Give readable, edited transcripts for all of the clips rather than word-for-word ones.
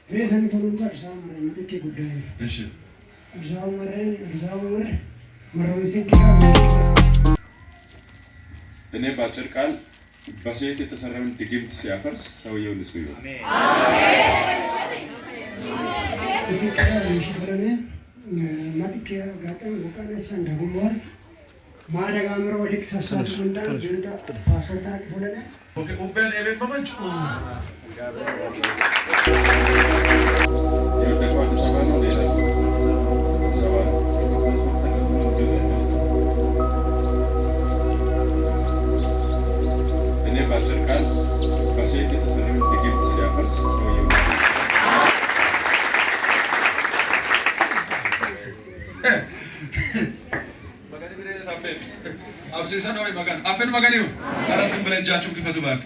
ريسني تلون ترسام متكي قدامي إيش أرزاو مرويسين كده እኔ ባጭር ቃል በሴት የተሰራውን ድግምት ሲያፈርስ ሰውየው ንጹህ ይሆናል። አሜን። እዚህ ከያ ምሽፈረነ ማጥቂያ ጋጠም ወቃነሳ እንደጉማር ማደጋምሮ ወልክሰሳቱ እንዳል ጅንታ ፓስፖርት አቅፎለነ ኦኬ ኡበን ኤቤን በመንጭ የደጓ ሰባ ነው ሌላ ሰባ ነው ፓስፖርት ተቀብሎ እኔ ባጭር ቃል በሴት የተሰራውን ድግምት ሲያፈርስ ሰውየው አብሴሰን ወይ መጋን አብን መጋኒው አራስን ብለጃችሁ ክፈቱ ባክ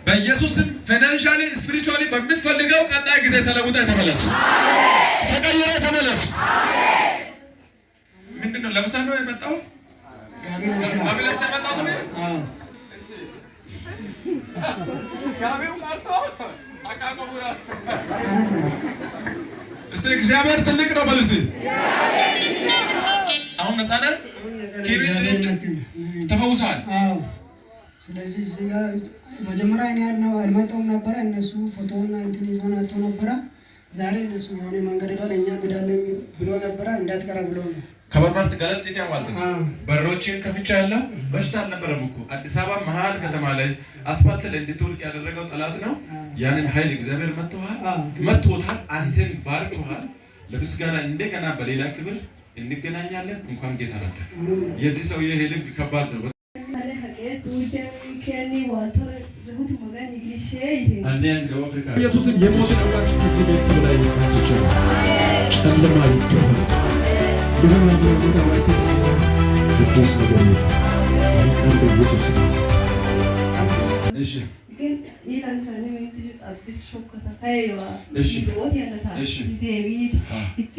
በኢየሱስም ፋይናንሻሊ ስፒሪቹዋሊ በምትፈልገው ቀጣይ ጊዜ ተለውጠ ተመለስ ተቀየረ ተመለስ ምንድነው ለምሳ ነው የመጣው ጋቢ ለምሳ የመጣው ሰው ጋቢው ቀርቶ አቃቆቡራ እስቲ እግዚአብሔር ትልቅ ነው በልስቲ አሁን ነፃ ነህ ተፈውሰሃል። አዎ ስለዚህ እዚህ ጋር መጀመሪያ እኔ አልመጣሁም ነበረ እነሱ ፎቶና እንትን ይዘው ናቸው ነበረ ዛሬ እነሱ የሆነ መንገድ ላይ እኛ እንግዳለን ብሎ ነበረ እንዳትቀረ ብሎ ነው ከበርማርት ገለጥ ይተው ማለት ነው በሮችን ከፍቻለሁ በሽታ አልነበረም እኮ አዲስ አበባ መሃል ከተማ ላይ አስፋልት ላይ እንድትወልቅ ያደረገው ጠላት ነው ያንን ኃይል እግዚአብሔር መጥቶታል አንተን ባርኮሃል ለምስጋና እንደገና በሌላ ክብር እንገናኛለን እንኳን ጌታ ረዳ የዚህ ሰው የልብ ከባድ ነው ኢየሱስም የሞትን አምላክ ከዚህ ቤተሰብ ላይ አንስቼ ጨለማ ይገባል ይሁን ያለው ቦታ ላይ ቅዱስ ነገር ይቀር በኢየሱስ ስም እሺ ግን ይላንታኔ ወይስ አብስ ሾከታ ካይዋ እሺ ወት ያለታ ዜቢት ይቴ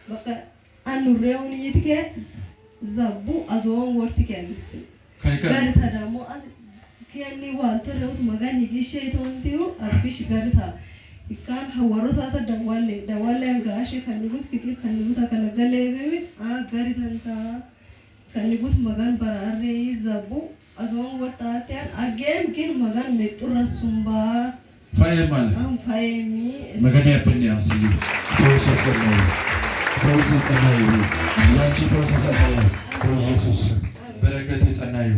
በቃ አንሬውን ይትከ ዘቡ አዞን ወርትከልስ ጋርታ ደግሞ ከኒ ዋልተረውት መጋኝ ጊሼ ተወንቲው አብሽ ጋርታ ይካን ሐዋሮ ሰዓት ደዋለ አንጋሽ ከንጉት ፍቅር ከንጉት አከነገለ በይ ጋርታንታ ከንጉት መጋን በራሬ ዘቡ አዞን ወርታቲያን አገም ግን መጋን መጥረሱምባ ፋየማል ፋየሚ መጋን ያበኒያ ሲል ተወሰሰነ ፈውስ ጸናዩ ያንቺ ፈውስ ጸናዩ በኢየሱስ በረከት ጸናዩ